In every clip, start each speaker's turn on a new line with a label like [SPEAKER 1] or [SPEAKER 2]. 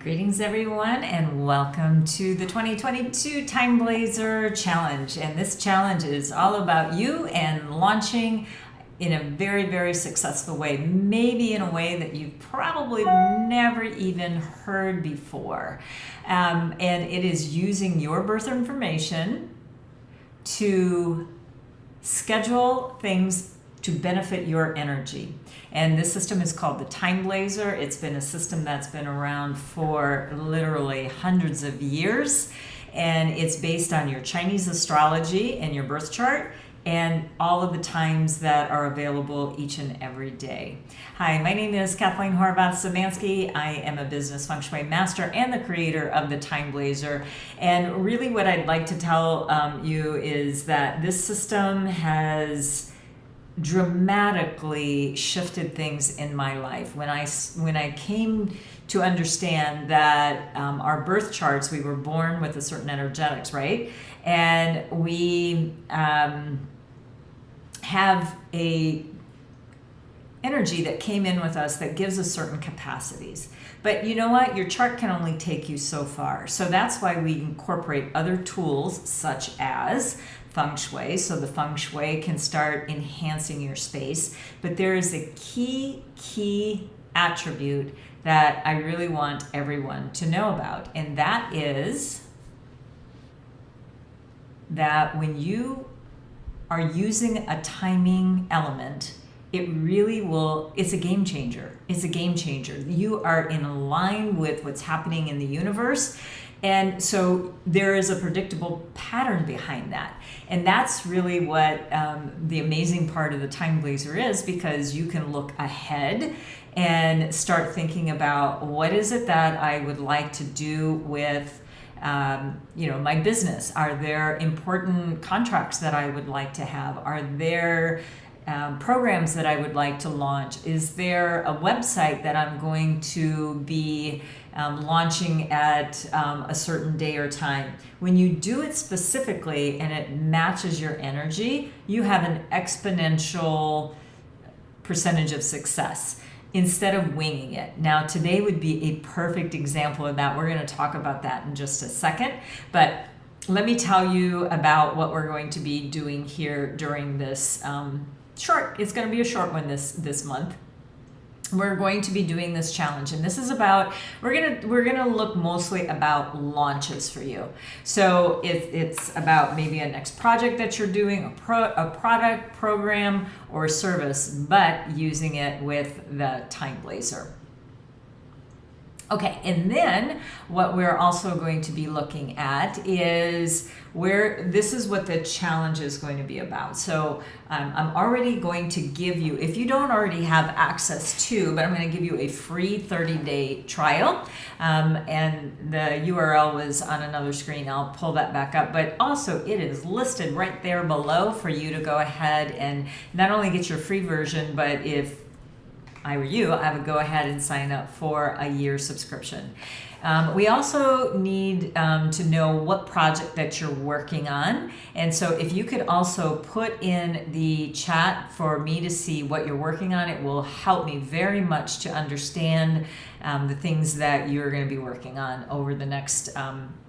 [SPEAKER 1] Greetings everyone and welcome to the 2022 TimeBlazr challenge. And this challenge is all about you and launching in a very, very successful way, maybe in a way that you've probably never even heard before. And it is using your birth information to schedule things to benefit your energy. And this system is called the TimeBlazr. It's been a system that's been around for literally hundreds of years. And it's based on your Chinese astrology and your birth chart and all of the times that are available each and every day. Hi, my name is Kathleen Horvath-Szymanski. I am a business feng shui master and the creator of the TimeBlazr. And really what I'd like to tell you is that this system has dramatically shifted things in my life. When I came to understand that our birth charts, we were born with a certain energetics, right? And we have a energy that came in with us that gives us certain capacities. But you know what? Your chart can only take you so far. So that's why we incorporate other tools such as feng shui, so the feng shui can start enhancing your space. But there is a key attribute that I really want everyone to know about, and that is that when you are using a timing element, it really will, it's a game changer. It's a game changer. You are in line with what's happening in the universe. And so there is a predictable pattern behind that. And that's really what the amazing part of the TimeBlazr is, because you can look ahead and start thinking about what is it that I would like to do with my business. Are there important contracts that I would like to have? Are there programs that I would like to launch? Is there a website that I'm going to be launching at a certain day or time? When you do it specifically and it matches your energy, you have an exponential percentage of success instead of winging it. Now, today would be a perfect example of that. We're going to talk about that in just a second, but let me tell you about what we're going to be doing here during this it's going to be a short one this month. We're going to be doing this challenge, and this is about, we're gonna look mostly about launches for you. So if it's about maybe a next project that you're doing, a product, program, or service, but using it with the TimeBlazr. Okay, and then what we're also going to be looking at is this is what the challenge is going to be about. So I'm already going to give you, if you don't already have access to, but I'm going to give you a free 30-day trial. And the URL was on another screen. I'll pull that back up. But also it is listed right there below for you to go ahead and not only get your free version, but if I were you, I would go ahead and sign up for a year subscription. We also need to know what project that you're working on. And so if you could also put in the chat for me to see what you're working on, it will help me very much to understand the things that you're going to be working on over the next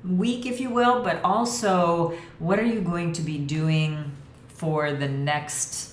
[SPEAKER 1] week, if you will, but also what are you going to be doing for the next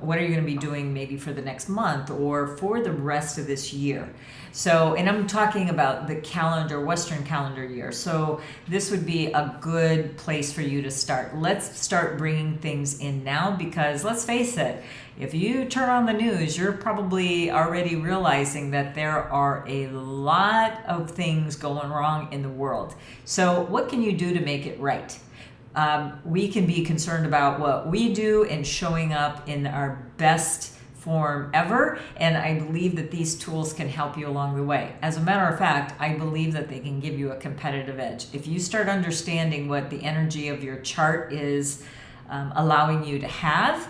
[SPEAKER 1] what are you going to be doing maybe for the next month or for the rest of this year? So, and I'm talking about the calendar, Western calendar year. So this would be a good place for you to start. Let's start bringing things in now, because let's face it, if you turn on the news, you're probably already realizing that there are a lot of things going wrong in the world. So what can you do to make it right? We can be concerned about what we do and showing up in our best form ever, and I believe that these tools can help you along the way. As a matter of fact, I believe that they can give you a competitive edge. If you start understanding what the energy of your chart is allowing you to have,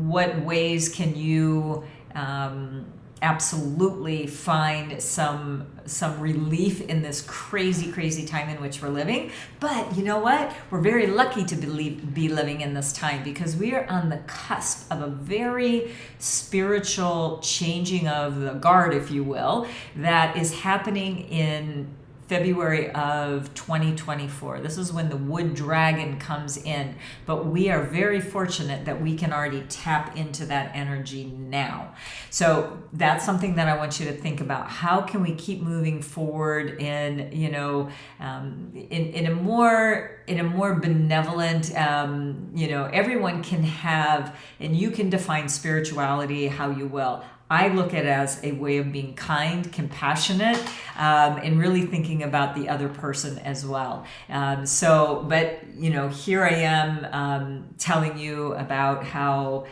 [SPEAKER 1] what ways can you absolutely find some relief in this crazy time in which we're living. But you know what? We're very lucky to be living in this time, because we are on the cusp of a very spiritual changing of the guard, if you will, that is happening in February of 2024. This is when the wood dragon comes in, but we are very fortunate that we can already tap into that energy now. So that's something that I want you to think about. How can we keep moving forward in, in a more benevolent, everyone can have, and you can define spirituality how you will. I look at it as a way of being kind, compassionate, and really thinking about the other person as well. But here I am telling you about how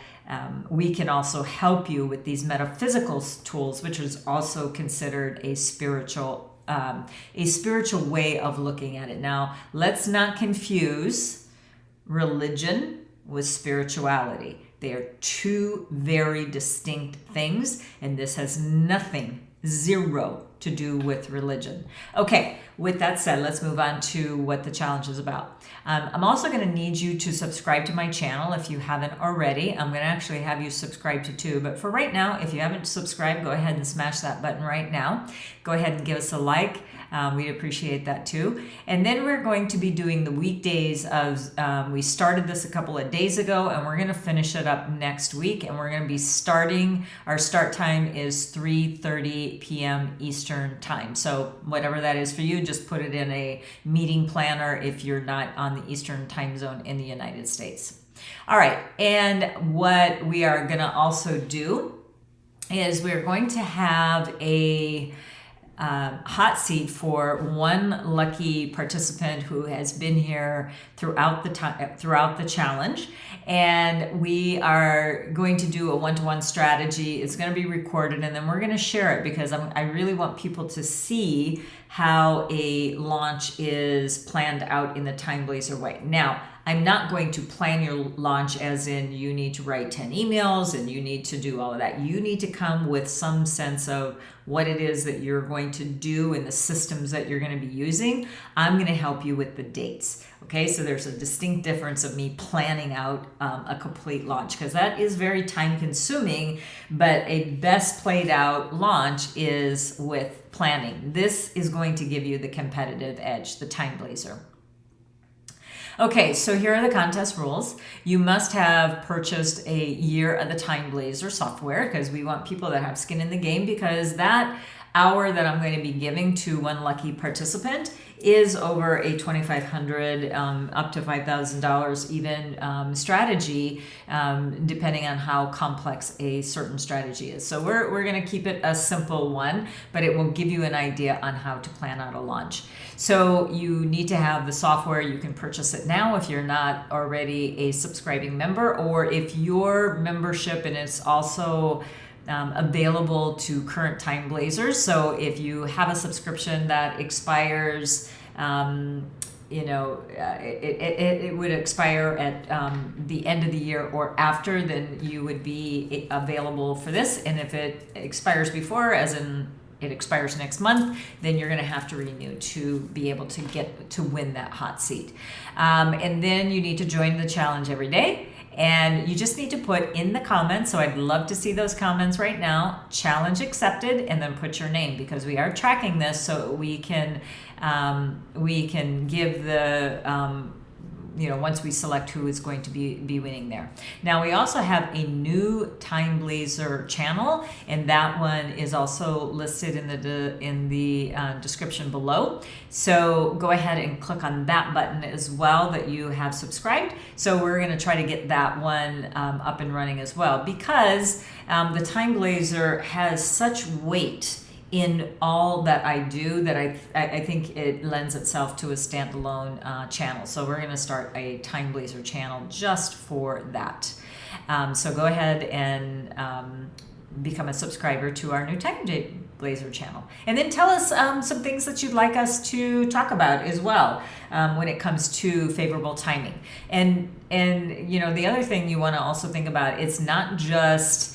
[SPEAKER 1] we can also help you with these metaphysical tools, which is also considered a spiritual way of looking at it. Now, let's not confuse religion with spirituality. They are two very distinct things, and this has nothing, zero, to do with religion. Okay, with that said, let's move on to what the challenge is about. I'm also going to need you to subscribe to my channel if you haven't already. I'm going to actually have you subscribe to two, but for right now, if you haven't subscribed, go ahead and smash that button right now. Go ahead and give us a like. We'd appreciate that too. And then we're going to be doing the weekdays of, we started this a couple of days ago, and we're going to finish it up next week. And we're going to be starting, our start time is 3:30 p.m. Eastern time. So whatever that is for you, just put it in a meeting planner if you're not on the Eastern time zone in the United States. All right. And what we are going to also do is we're going to have a hot seat for one lucky participant who has been here throughout the challenge, and we are going to do a one-to-one strategy. It's going to be recorded, and then we're going to share it, because I really want people to see how a launch is planned out in the TimeBlazr way. Now, I'm not going to plan your launch as in you need to write 10 emails and you need to do all of that. You need to come with some sense of what it is that you're going to do and the systems that you're going to be using. I'm going to help you with the dates. Okay, so there's a distinct difference of me planning out a complete launch, because that is very time consuming, but a best played out launch is with planning. This is going to give you the competitive edge, the TimeBlazr. Okay, so here are the contest rules. You must have purchased a year of the TimeBlazr software, because we want people that have skin in the game, because that hour that I'm going to be giving to one lucky participant is over a $2,500 up to $5,000 even strategy, depending on how complex a certain strategy is. So we're going to keep it a simple one, but it will give you an idea on how to plan out a launch. So you need to have the software. You can purchase it now if you're not already a subscribing member, or if your membership, and it's also available to current TimeBlazers. So if you have a subscription that expires, it would expire at the end of the year or after, then you would be available for this. And if it expires before, as in it expires next month, then you're going to have to renew to be able to win that hot seat. And then you need to join the challenge every day. And you just need to put in the comments, so I'd love to see those comments right now, challenge accepted, and then put your name, because we are tracking this so we can give the, once we select who is going to be winning there. Now, we also have a new TimeBlazr channel, and that one is also listed in the description below. So go ahead and click on that button as well that you have subscribed. So we're going to try to get that one up and running as well, because the TimeBlazr has such weight in all that I do that I think it lends itself to a standalone channel. So we're going to start a TimeBlazr channel just for that. So go ahead and become a subscriber to our new TimeBlazr channel. And then tell us some things that you'd like us to talk about as well when it comes to favorable timing. And the other thing you want to also think about, it's not just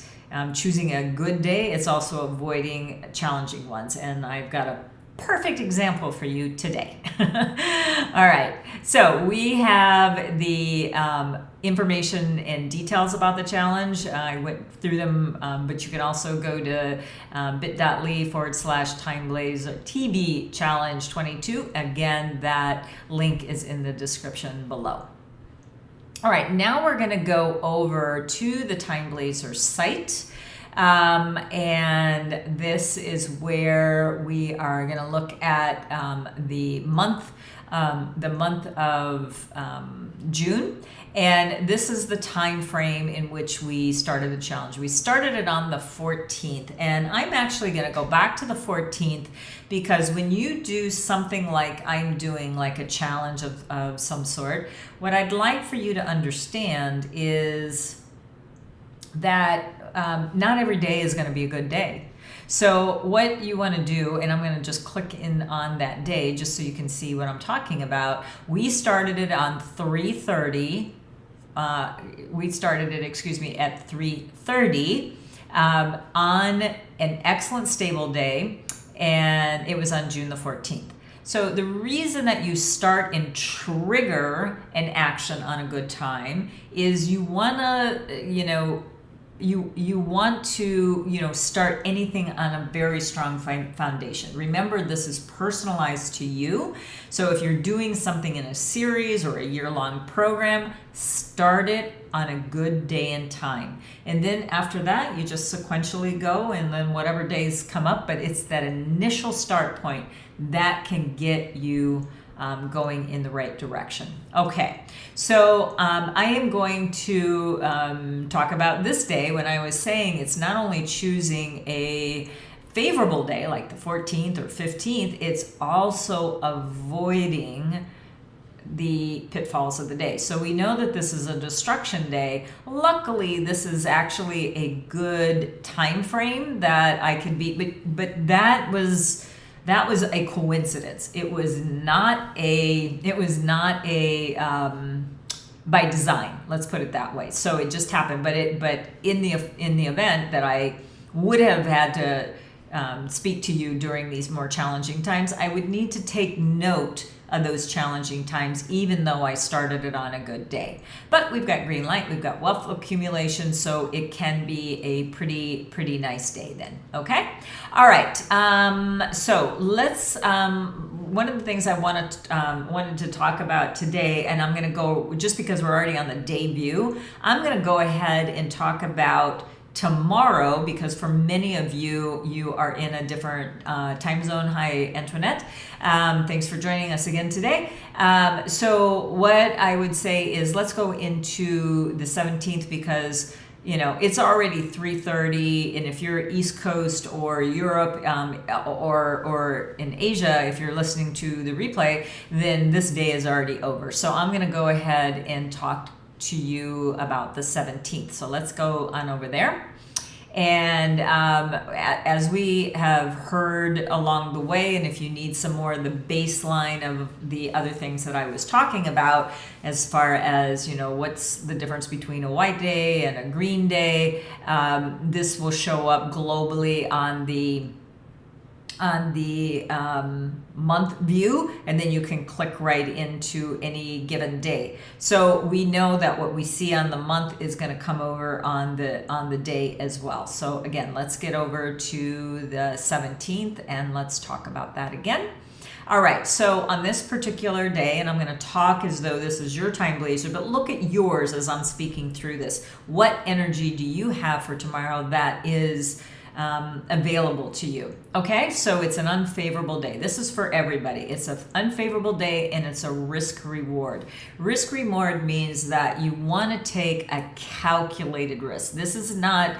[SPEAKER 1] choosing a good day. It's also avoiding challenging ones. And I've got a perfect example for you today. All right, so we have the information and details about the challenge. I went through them, but you can also go to bit.ly/TimeBlazr TB Challenge 22. Again, that link is in the description below. All right, now we're going to go over to the TimeBlazr site. And this is where we are going to look at the month of June. And this is the time frame in which we started the challenge. We started it on the 14th, and I'm actually going to go back to the 14th because when you do something like I'm doing, like a challenge of some sort, what I'd like for you to understand is that not every day is going to be a good day. So what you want to do, and I'm going to just click in on that day just so you can see what I'm talking about. We started it on 3:30. We started it, at 3:30 on an excellent stable day, and it was on June the 14th. So the reason that you start and trigger an action on a good time is you want to, you want to, start anything on a very strong foundation. Remember, this is personalized to you. So if you're doing something in a series or a year-long program, start it on a good day and time. And then after that, you just sequentially go, and then whatever days come up, but it's that initial start point that can get you going in the right direction. Okay, so I am going to talk about this day when I was saying it's not only choosing a favorable day like the 14th or 15th, it's also avoiding the pitfalls of the day. So we know that this is a destruction day. Luckily, this is actually a good time frame that I can beat, but that was a coincidence. It was not a by design. Let's put it that way. So it just happened. But in the event that I would have had to speak to you during these more challenging times, I would need to take note of those challenging times, even though I started it on a good day. But we've got green light, we've got wealth accumulation, so it can be a pretty nice day then. Okay. All right. So let's. One of the things I wanted to talk about today, and I'm going to go just because we're already on the debut. I'm going to go ahead and talk about tomorrow, because for many of you are in a different time zone. Hi, Antoinette. Thanks for joining us again today. So what I would say is let's go into the 17th, because it's already 3:30, and if you're East Coast or Europe or in Asia, if you're listening to the replay, then this day is already over. So I'm going to go ahead and talk to you about the 17th. So let's go on over there. And as we have heard along the way, and if you need some more of the baseline of the other things that I was talking about, as far as, what's the difference between a white day and a green day, this will show up globally on the month view, and then you can click right into any given day. So we know that what we see on the month is going to come over on the day as well. So again, let's get over to the 17th and let's talk about that again. All right, so on this particular day, and I'm going to talk as though this is your TimeBlazr, but look at yours as I'm speaking through this. What energy do you have for tomorrow that is available to you? Okay, so it's an unfavorable day. This is for everybody. It's an unfavorable day, and it's a risk reward. Risk reward means that you want to take a calculated risk. This is not,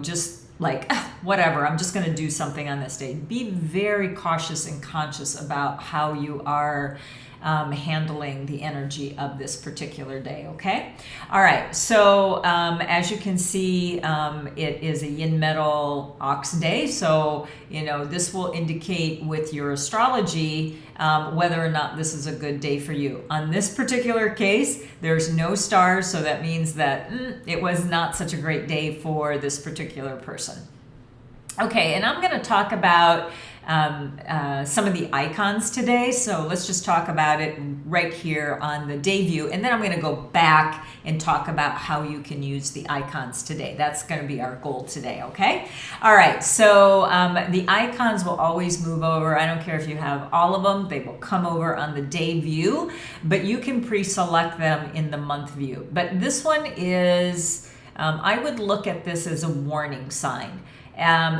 [SPEAKER 1] just like, whatever, I'm just going to do something on this day. Be very cautious and conscious about how you are handling the energy of this particular day, okay? All right, so as you can see, it is a yin metal ox day, so this will indicate with your astrology whether or not this is a good day for you. On this particular case, there's no stars, so that means that it was not such a great day for this particular person. Okay, and I'm going to talk about some of the icons today. So let's just talk about it right here on the day view. And then I'm going to go back and talk about how you can use the icons today. That's going to be our goal today, okay? All right, so the icons will always move over. I don't care if you have all of them. They will come over on the day view, but you can pre-select them in the month view. But this one is, I would look at this as a warning sign.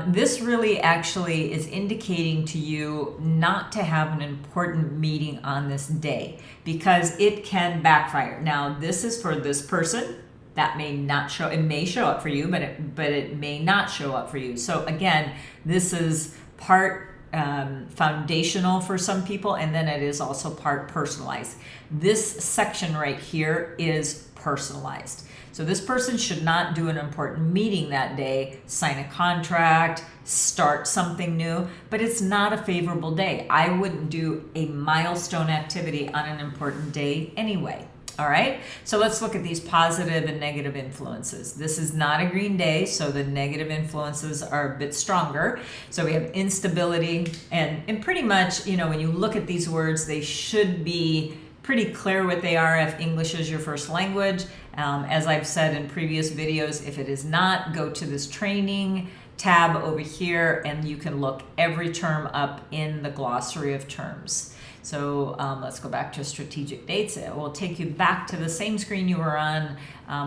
[SPEAKER 1] This really actually is indicating to you not to have an important meeting on this day because it can backfire. Now, this is for this person. That may not show, it may show up for you, but it may not show up for you. So again, this is part foundational for some people, and then it is also part personalized. This section right here is personalized. So this person should not do an important meeting that day, sign a contract, start something new, but it's not a favorable day. I wouldn't do a milestone activity on an important day anyway. All right, so let's look at these positive and negative influences. This is not a green day, so the negative influences are a bit stronger. So we have instability, and pretty much, when you look at these words, they should be pretty clear what they are if English is your first language. As I've said in previous videos, if it is not, go to this training tab over here and you can look every term up in the glossary of terms. So let's go back to strategic dates. It will take you back to the same screen you were on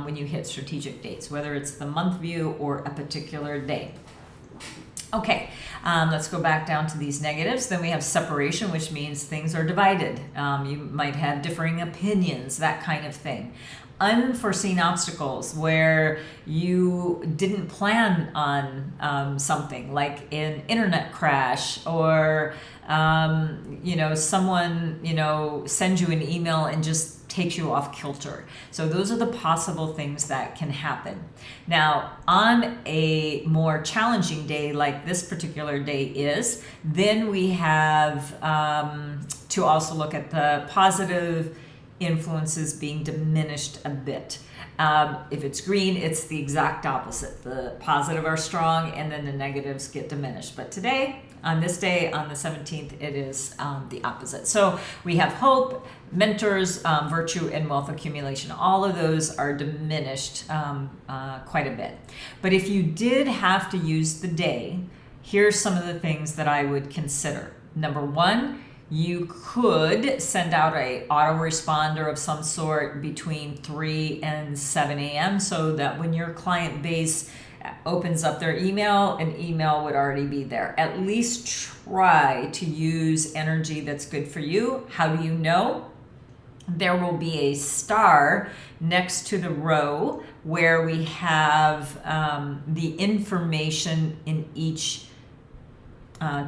[SPEAKER 1] when you hit strategic dates, whether it's the month view or a particular day. Okay, let's go back down to these negatives. Then we have separation, which means things are divided. You might have differing opinions, that kind of thing. Unforeseen obstacles where you didn't plan on something like an internet crash or someone sends you an email and just takes you off kilter. So those are the possible things that can happen. Now, on a more challenging day like this particular day is, then we have to also look at the positive influences being diminished a bit. If it's green, it's the exact opposite. The positive are strong and then the negatives get diminished. But today, on this day, on the 17th, it is the opposite. So we have hope, mentors, virtue, and wealth accumulation. All of those are diminished quite a bit. But if you did have to use the day, here's some of the things that I would consider. Number one, you could send out a autoresponder of some sort between 3 and 7 a.m. so that when your client base opens up their email, an email would already be there. At least try to use energy that's good for you. How do you know? There will be a star next to the row where we have the information in each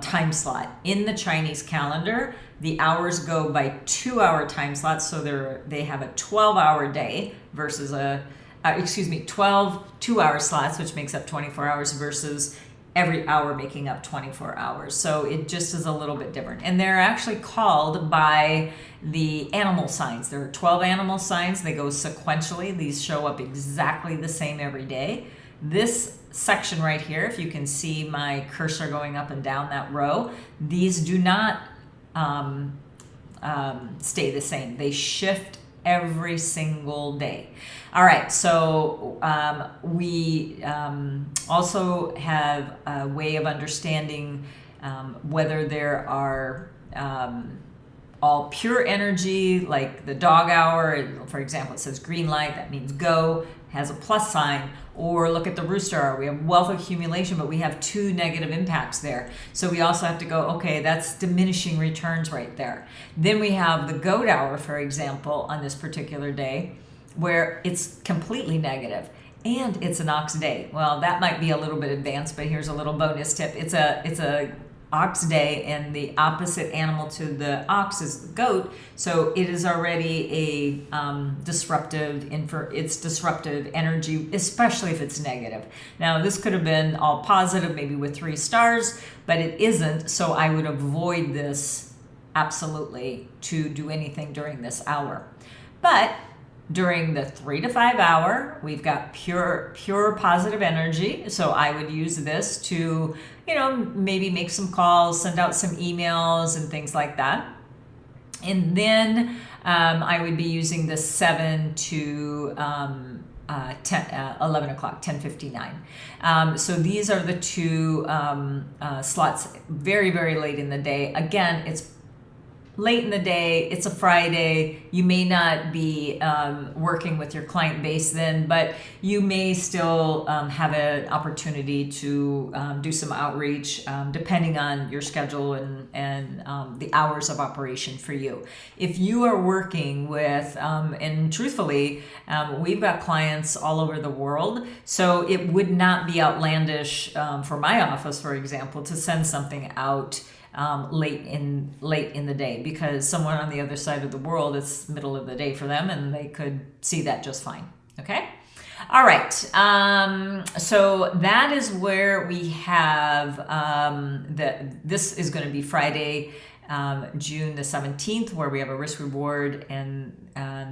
[SPEAKER 1] time slot. In the Chinese calendar, the hours go by 2-hour time slots, so they have a 12-hour day versus 12 2-hour slots, which makes up 24 hours versus every hour making up 24 hours. So it just is a little bit different. And they're actually called by the animal signs. There are 12 animal signs. They go sequentially. These show up exactly the same every day. This section right here, if you can see my cursor going up and down that row, these do not stay the same. They shift every single day. All right, so we also have a way of understanding whether there are all pure energy, like the dog hour, for example, it says green light, that means go, has a plus sign. Or look at the rooster hour, we have wealth accumulation, but we have 2 negative impacts there. So we also have to go, okay, that's diminishing returns right there. Then we have the goat hour, for example, on this particular day, where it's completely negative. and it's an ox day. Well, that might be a little bit advanced, but here's a little bonus tip. It's a ox day, and the opposite animal to the ox is the goat, so it is already a disruptive energy, especially if it's negative. Now, this could have been all positive, maybe with 3 stars, but it isn't, so I would avoid this absolutely to do anything during this hour. But during the 3 to 5 hour, we've got pure positive energy. So I would use this to, maybe make some calls, send out some emails and things like that. And then I would be using the 7 to 11 o'clock, 10:59. So these are the 2 slots, very, very late in the day. Again, it's late in the day, it's a Friday, you may not be working with your client base then, but you may still have an opportunity to do some outreach depending on your schedule and the hours of operation for you. If you are working with, and truthfully, we've got clients all over the world, so it would not be outlandish for my office, for example, to send something out late in the day, because someone on the other side of the world, it's middle of the day for them, and they could see that just fine. Okay. All right. So that is where we have this is going to be Friday, June the 17th, where we have a risk reward, and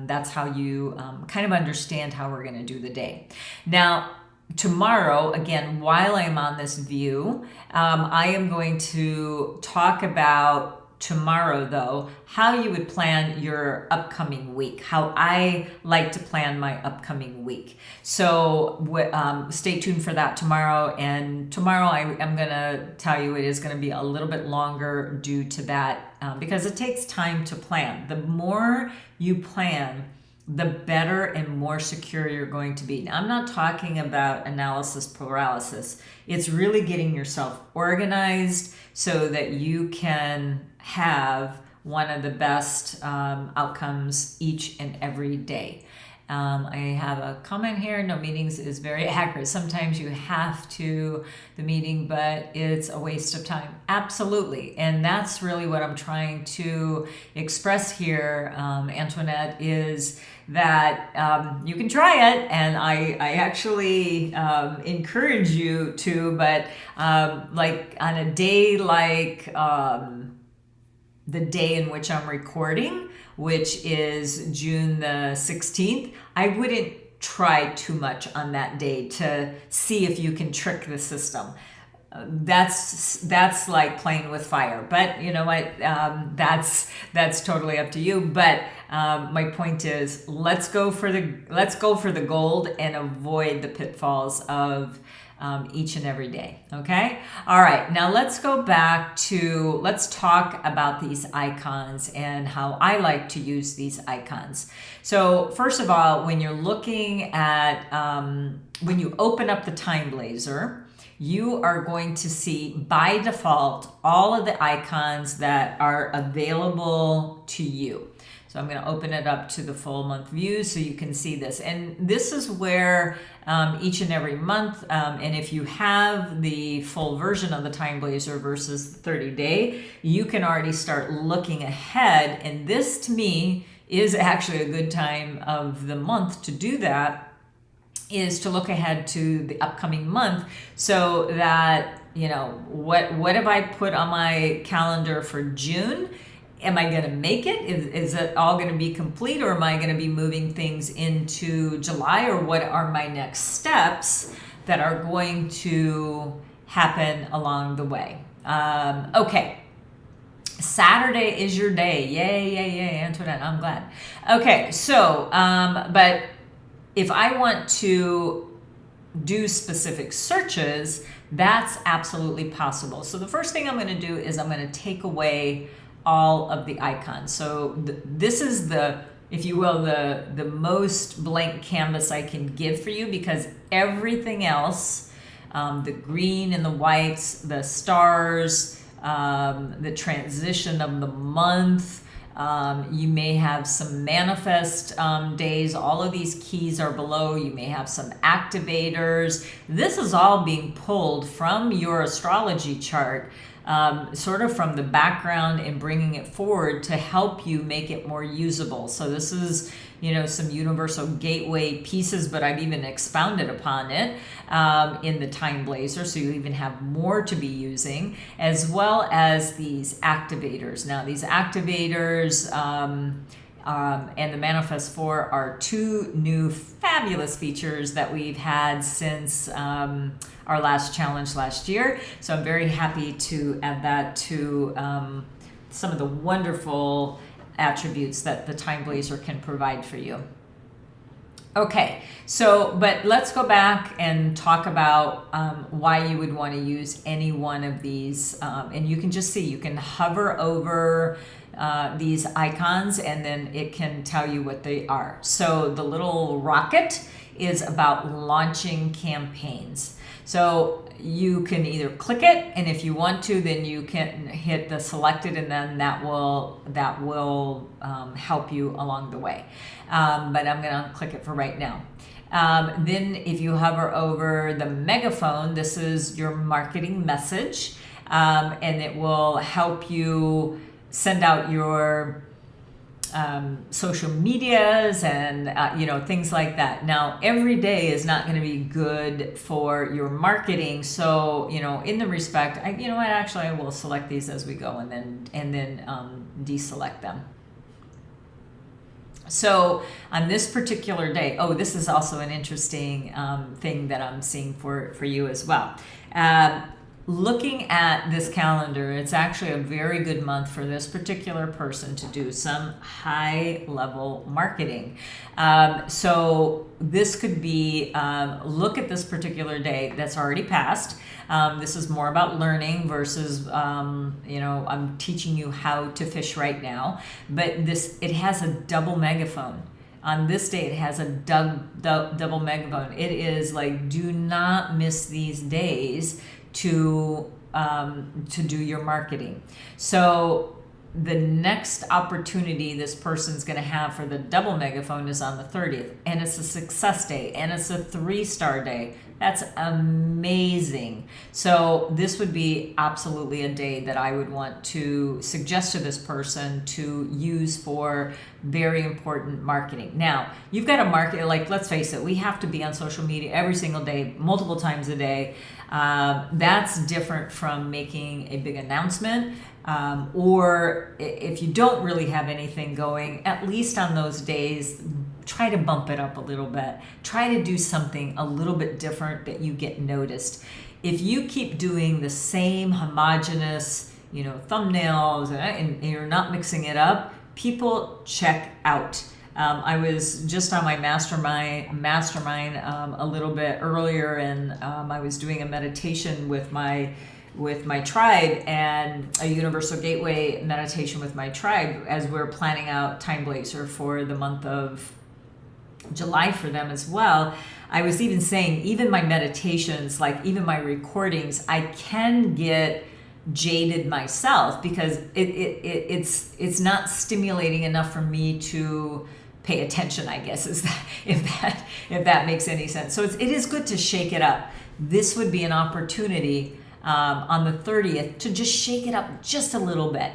[SPEAKER 1] that's how you kind of understand how we're going to do the day. Now, tomorrow, again, while I'm on this view, I am going to talk about tomorrow, though, how you would plan your upcoming week, how I like to plan my upcoming week. So stay tuned for that tomorrow. And tomorrow I'm going to tell you it is going to be a little bit longer due to that because it takes time to plan. The more you plan, the better and more secure you're going to be. Now, I'm not talking about analysis paralysis. It's really getting yourself organized so that you can have one of the best outcomes each and every day. I have a comment here. No, meetings is very accurate. Sometimes you have to the meeting, but it's a waste of time. Absolutely. And that's really what I'm trying to express here, Antoinette, is that you can try it. And I actually encourage you to, but like on a day like the day in which I'm recording, which is June the 16th, I wouldn't try too much on that day to see if you can trick the system. That's like playing with fire, but you know what? That's totally up to you. But my point is, let's go for the gold and avoid the pitfalls of each and every day. Okay. All right. Now let's talk about these icons and how I like to use these icons. So first of all, when you're looking at, when you open up the TimeBlazr, you are going to see by default all of the icons that are available to you. So I'm going to open it up to the full month view so you can see this. And this is where each and every month, and if you have the full version of the TimeBlazr versus the 30-day, you can already start looking ahead. And this to me is actually a good time of the month to do that, is to look ahead to the upcoming month so that, you know, what have I put on my calendar for June? Am I going to make it? Is it all going to be complete, or am I going to be moving things into July, or what are my next steps that are going to happen along the way? Okay. Saturday is your day. Yay, Antoinette, I'm glad. Okay, so, but if I want to do specific searches, that's absolutely possible. So the first thing I'm going to do is I'm going to take away all of the icons. So this is the, if you will, the most blank canvas I can give for you, because everything else, the green and the whites, the stars, the transition of the month, You may have some manifest days. All of these keys are below. You may have some activators. This is all being pulled from your astrology chart, sort of from the background and bringing it forward to help you make it more usable. So this is, some universal gateway pieces, but I've even expounded upon it in the TimeBlazr, so you even have more to be using, as well as these activators. Now, these activators and the Manifest 4 are two new fabulous features that we've had since our last challenge last year. So I'm very happy to add that to some of the wonderful attributes that the TimeBlazr can provide for you. Okay, but let's go back and talk about why you would want to use any one of these. And you can just see, you can hover over these icons and then it can tell you what they are. So the little rocket is about launching campaigns. So you can either click it, and if you want to, then you can hit the selected, and then that will help you along the way. But I'm going to click it for right now. Then if you hover over the megaphone, this is your marketing message, and it will help you send out your social medias and things like that. Now, every day is not going to be good for your marketing. So in the respect, I will select these as we go and then deselect them. So on this particular day, this is also an interesting thing that I'm seeing for you as well. Looking at this calendar, it's actually a very good month for this particular person to do some high level marketing. So this could be, look at this particular day that's already passed. This is more about learning versus, I'm teaching you how to fish right now, but it has a double megaphone. On this day, it has a double megaphone. It is like, do not miss these days to do your marketing. So the next opportunity this person's going to have for the double megaphone is on the 30th, and it's a success day, and it's a 3-star day. That's amazing. So this would be absolutely a day that I would want to suggest to this person to use for very important marketing. Now, you've got to market, like, let's face it, we have to be on social media every single day, multiple times a day. That's different from making a big announcement. Or if you don't really have anything going, at least on those days, try to bump it up a little bit. Try to do something a little bit different that you get noticed. If you keep doing the same homogenous, thumbnails and you're not mixing it up, people check out. I was just on my mastermind a little bit earlier, and I was doing a meditation with my tribe, and a universal gateway meditation with my tribe as we're planning out TimeBlazr for the month of July for them as well. I was even saying, even my meditations, like even my recordings, I can get jaded myself because it's not stimulating enough for me to pay attention, I guess, is that if that makes any sense. So it is good to shake it up. This would be an opportunity on the 30th to just shake it up just a little bit.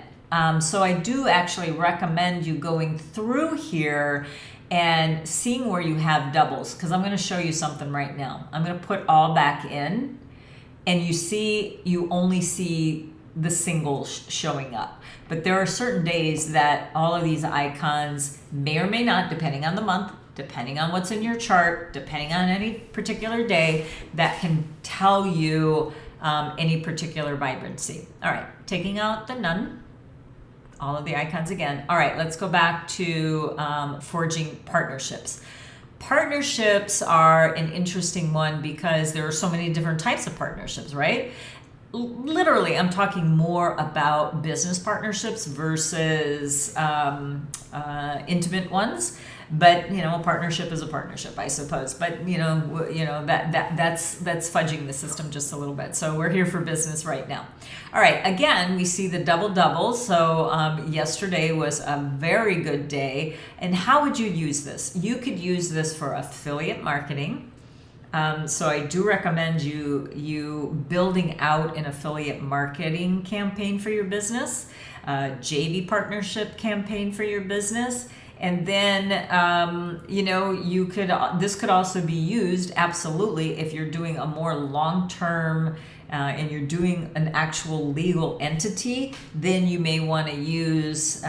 [SPEAKER 1] So I do actually recommend you going through here and seeing where you have doubles, because I'm going to show you something right now. I'm going to put all back in, and you only see the singles showing up. But there are certain days that all of these icons may or may not, depending on the month, depending on what's in your chart, depending on any particular day, that can tell you any particular vibrancy. All right, taking out the none, all of the icons again. All right, let's go back to forging partnerships. Partnerships are an interesting one because there are so many different types of partnerships, right? Literally, I'm talking more about business partnerships versus intimate ones. but a partnership is a partnership, I suppose. But that's fudging the system just a little bit. So we're here for business right now. All right, again, we see the double double. So yesterday was a very good day. And how would you use this? You could use this for affiliate marketing. So I do recommend you building out an affiliate marketing campaign for your business, JV partnership campaign for your business. And then, this could also be used absolutely if you're doing a more long-term and you're doing an actual legal entity, then you may want to use,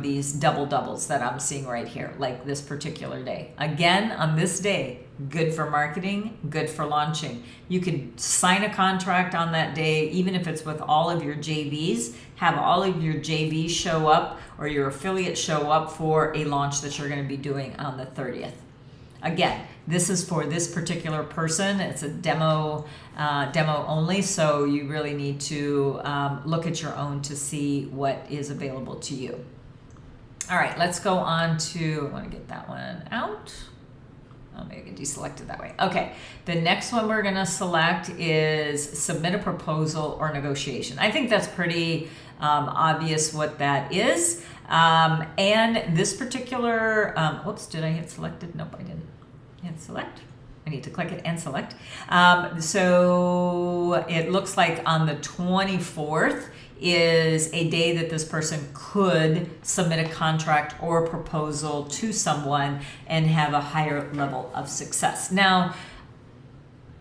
[SPEAKER 1] these double doubles that I'm seeing right here, like this particular day. Again, on this day, good for marketing, good for launching. You could sign a contract on that day, even if it's with all of your JVs, have all of your JVs show up or your affiliates show up for a launch that you're going to be doing on the 30th. Again, this is for this particular person. It's a demo only, so you really need to look at your own to see what is available to you. All right, let's go on to, I want to get that one out. Oh, maybe I can deselect it that way. Okay, the next one we're going to select is submit a proposal or negotiation. I think that's pretty obvious what that is. And this particular, whoops, did I hit selected? Nope, I didn't hit select. I need to click it and select. So it looks like on the 24th is a day that this person could submit a contract or a proposal to someone and have a higher level of success. Now,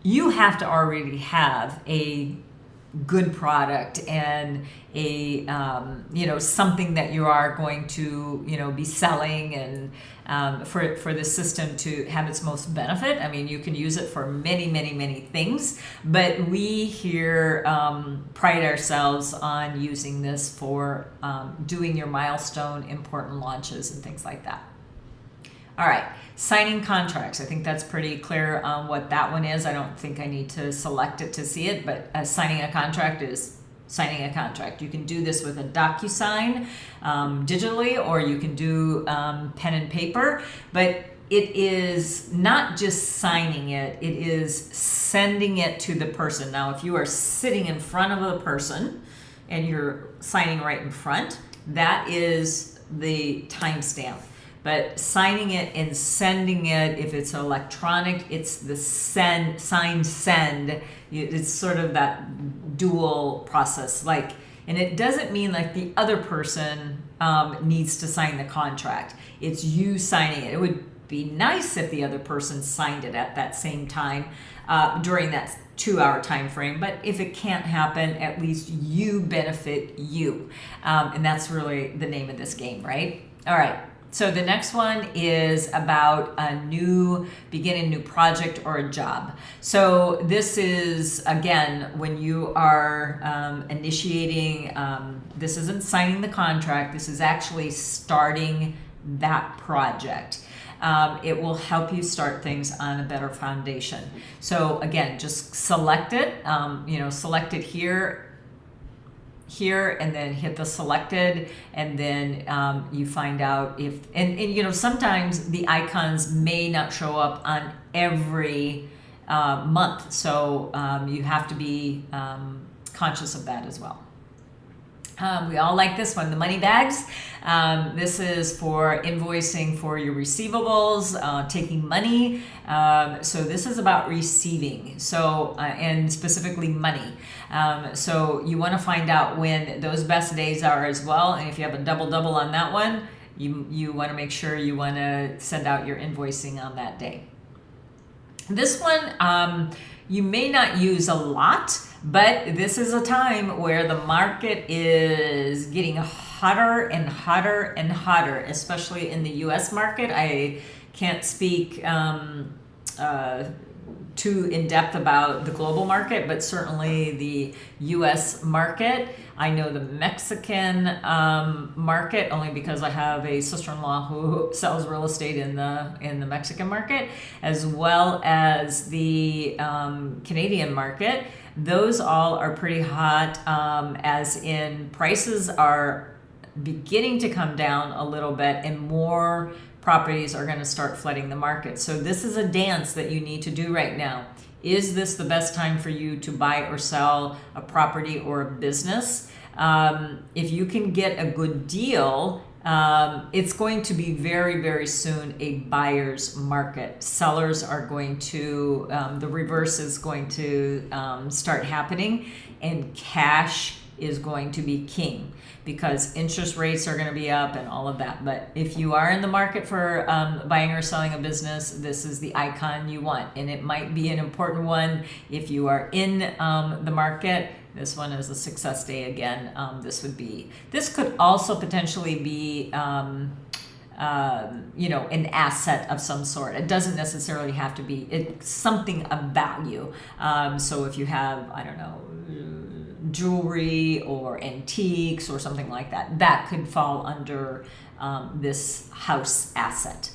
[SPEAKER 1] you have to already have a good product and a something that you are going to be selling, and for the system to have its most benefit. I mean, you can use it for many things, but we here pride ourselves on using this for doing your milestone important launches and things like that. All right, signing contracts. I think that's pretty clear on what that one is. I don't think I need to select it to see it, but signing a contract is signing a contract. You can do this with a DocuSign digitally, or you can do pen and paper, but it is not just signing it, it is sending it to the person. Now, if you are sitting in front of the person and you're signing right in front, that is the timestamp. But signing it and sending it, if it's electronic, it's the send. It's sort of that dual process. And it doesn't mean like the other person needs to sign the contract. It's you signing it. It would be nice if the other person signed it at that same time during that 2-hour time frame. But if it can't happen, at least you benefit you. And that's really the name of this game, right? All right. So the next one is about begin a new project or a job. So this is, again, when you are initiating, this isn't signing the contract, this is actually starting that project. It will help you start things on a better foundation. So again, just select it, select it here, and then hit the selected, and then you find out if, and sometimes the icons may not show up on every month, so you have to be conscious of that as well. We all like this one, the money bags. This is for invoicing for your receivables, taking money. So this is about receiving, and specifically money. So you want to find out when those best days are as well. And if you have a double on that one, you want to make sure you want to send out your invoicing on that day. This one, you may not use a lot, but this is a time where the market is getting hotter and hotter, especially in the U.S. market. I can't speak too in depth about the global market, but certainly the U.S. market. I know the Mexican market only because I have a sister-in-law who sells real estate in the Mexican market, as well as the Canadian market. Those all are pretty hot, as in prices are beginning to come down a little bit, and more properties are going to start flooding the market. So this is a dance that you need to do right now. Is this the best time for you to buy or sell a property or a business? If you can get a good deal, it's going to be very, very soon a buyer's market. Sellers are going to, the reverse is going to start happening, and cash is going to be king because interest rates are going to be up and all of that. But if you are in the market for buying or selling a business, this is the icon you want, and it might be an important one. If you are in the market, this one is a success day again. This could also potentially be an asset of some sort. It doesn't necessarily have to be, it's something of value. So if you have, I don't know, jewelry or antiques or something like that, that could fall under this house asset.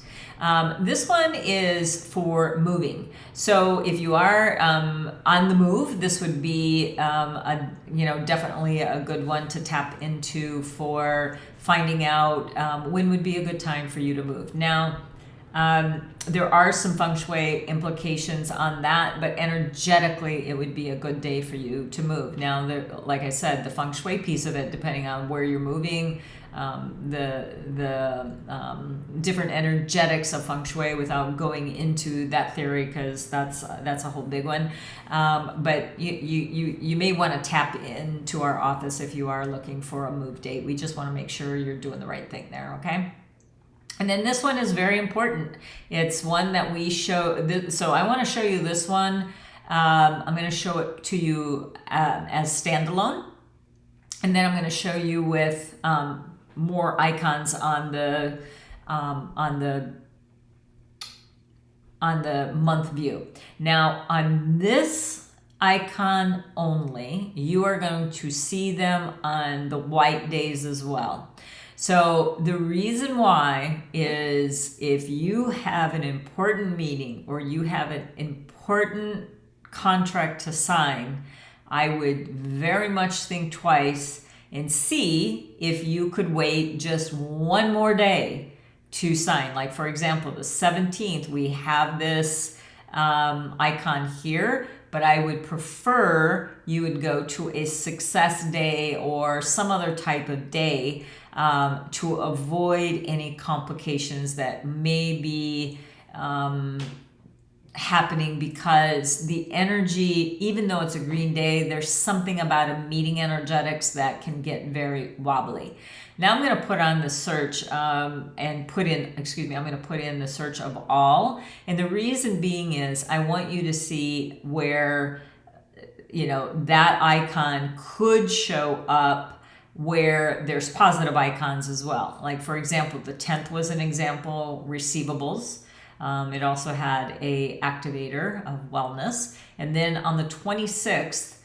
[SPEAKER 1] This one is for moving. So if you are on the move, this would be definitely a good one to tap into for finding out when would be a good time for you to move. Now, there are some feng shui implications on that, but energetically, it would be a good day for you to move. Now, like I said, the feng shui piece of it, depending on where you're moving, the different energetics of feng shui, without going into that theory, because that's a whole big one. But you may want to tap into our office if you are looking for a move date. We just want to make sure you're doing the right thing there, okay? And then this one is very important. It's one that we show. So I want to show you this one. I'm going to show it to you as standalone, and then I'm going to show you with more icons on the month view. Now on this icon only, you are going to see them on the white days as well. So the reason why is if you have an important meeting or you have an important contract to sign, I would very much think twice and see if you could wait just one more day to sign. Like for example, the 17th, we have this icon here, but I would prefer you would go to a success day or some other type of day to avoid any complications that may be happening, because the energy, even though it's a green day, there's something about a meeting energetics that can get very wobbly. Now I'm going to put on the search I'm going to put in the search of all. And the reason being is I want you to see where, that icon could show up where there's positive icons as well. Like for example, the 10th was an example, receivables. It also had a activator of wellness. And then on the 26th,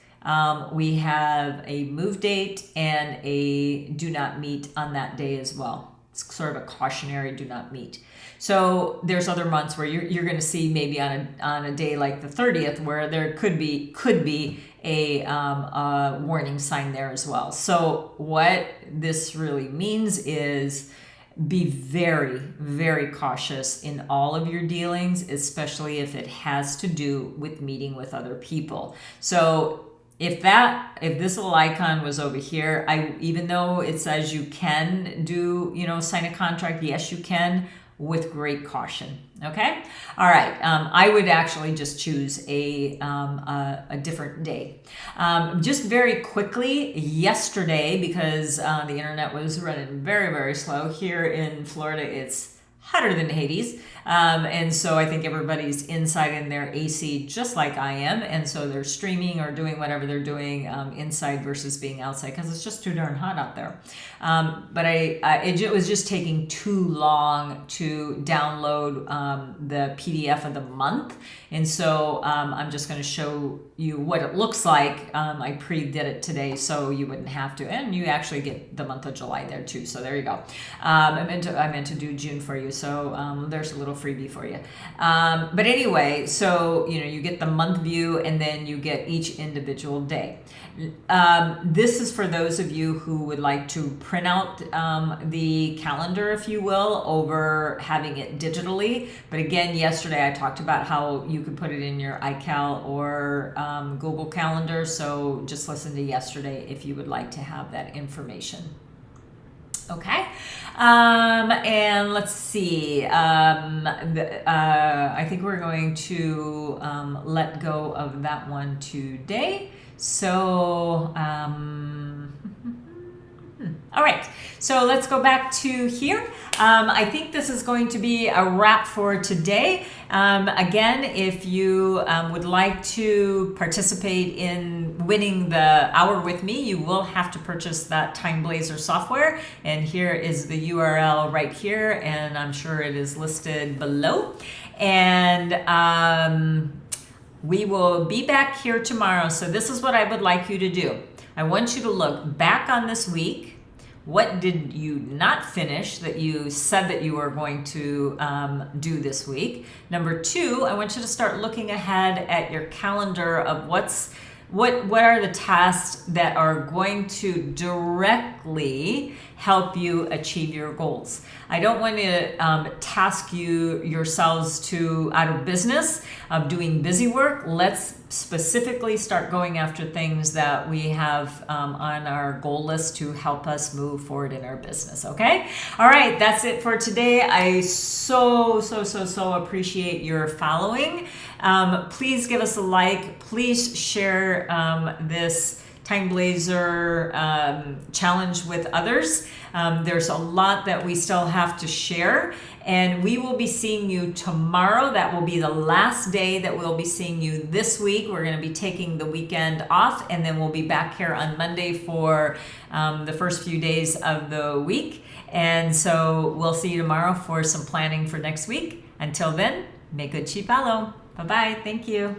[SPEAKER 1] we have a move date and a do not meet on that day as well. It's sort of a cautionary do not meet. So there's other months where you're going to see maybe on a day like the 30th where there could be a warning sign there as well. So what this really means is be very, very cautious in all of your dealings, especially if it has to do with meeting with other people. So if this little icon was over here, even though it says you can do, sign a contract, yes, you can, with great caution. Okay. All right. I would actually just choose a different day. Just very quickly, yesterday, because the internet was running very, very slow here in Florida, it's hotter than Hades. And so I think everybody's inside in their AC just like I am. And so they're streaming or doing whatever they're doing inside versus being outside because it's just too darn hot out there. But it was just taking too long to download the PDF of the month. And so I'm just going to show you what it looks like. I pre-did it today so you wouldn't have to. And you actually get the month of July there too. So there you go. I meant to do June for you. So there's a little freebie for you. But anyway, so you get the month view, and then you get each individual day. This is for those of you who would like to print out the calendar, if you will, over having it digitally. But again, yesterday I talked about how you could put it in your iCal or Google Calendar. So just listen to yesterday if you would like to have that information. Okay, and let's see. I think we're going to let go of that one today. So, all right, so let's go back to here. I think this is going to be a wrap for today. Again, if you would like to participate in winning the hour with me, you will have to purchase that TimeBlazr software. And here is the URL right here, and I'm sure it is listed below. And we will be back here tomorrow. So this is what I would like you to do. I want you to look back on this week. What did you not finish that you said that you were going to do this week? Number 2, I want you to start looking ahead at your calendar of what are the tasks that are going to directly help you achieve your goals. I don't want to task yourselves to out of business of doing busy work. Let's specifically start going after things that we have on our goal list to help us move forward in our business. Okay. All right. That's it for today. I so appreciate your following. Please give us a like. Please share this TimeBlazr challenge with others. There's a lot that we still have to share, and we will be seeing you tomorrow. That will be the last day that we'll be seeing you this week. We're going to be taking the weekend off, and then we'll be back here on Monday for the first few days of the week. And so we'll see you tomorrow for some planning for next week. Until then, may good chi palo. Bye-bye. Thank you.